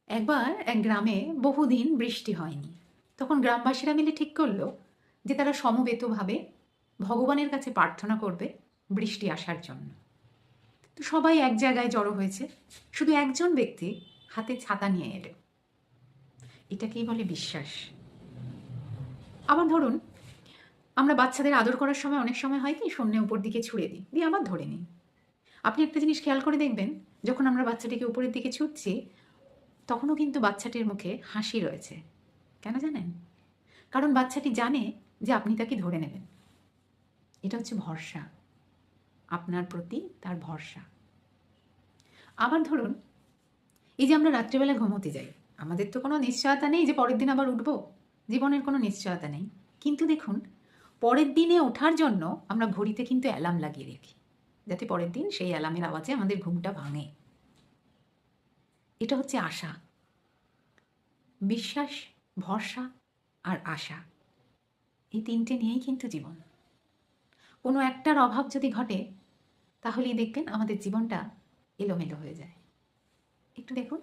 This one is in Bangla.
একবার এক গ্রামে বহুদিন বৃষ্টি হয়নি। তখন গ্রামবাসীরা মিলে ঠিক করলো যে তারা সমবেতভাবে ভগবানের কাছে প্রার্থনা করবে বৃষ্টি আসার জন্য। তো সবাই এক জায়গায় জড়ো হয়েছে, শুধু একজন ব্যক্তি হাতে ছাতা নিয়ে এলো। এটাকেই বলে বিশ্বাস। আবার ধরুন, আমরা বাচ্চাদের আদর করার সময় অনেক সময় হয় কি, শূন্যে উপর দিকে ছুঁড়ে দিই, দিয়ে আবার ধরে নিই। আপনি একটা জিনিস খেয়াল করে দেখবেন, যখন আমরা বাচ্চাটিকে উপরের দিকে ছুটছি, তখনও কিন্তু বাচ্চাটির মুখে হাসি রয়েছে। কেন জানেন? কারণ বাচ্চাটি জানে যে আপনি তাকে ধরে নেবেন। এটা হচ্ছে ভরসা, আপনার প্রতি তার ভরসা। আবার ধরুন, এই যে আমরা রাত্রিবেলা ঘুমোতে যাই, আমাদের তো কোনো নিশ্চয়তা নেই যে পরের দিন আবার উঠবো, জীবনের কোনো নিশ্চয়তা নেই। কিন্তু দেখুন, পরের দিনে ওঠার জন্য আমরা ঘড়িতে কিন্তু অ্যালার্ম লাগিয়ে রাখি, যাতে পরের দিন সেই অ্যালার্মের আওয়াজে আমাদের ঘুমটা ভাঙে। এটা হচ্ছে আশা, বিশ্বাস, ভরসা আর আশা। এই তিনটে নিয়েই কিন্তু জীবন। কোনো একটার অভাব যদি ঘটে, তাহলেই দেখবেন আমাদের জীবনটা এলোমেলো হয়ে যায়। একটু দেখুন।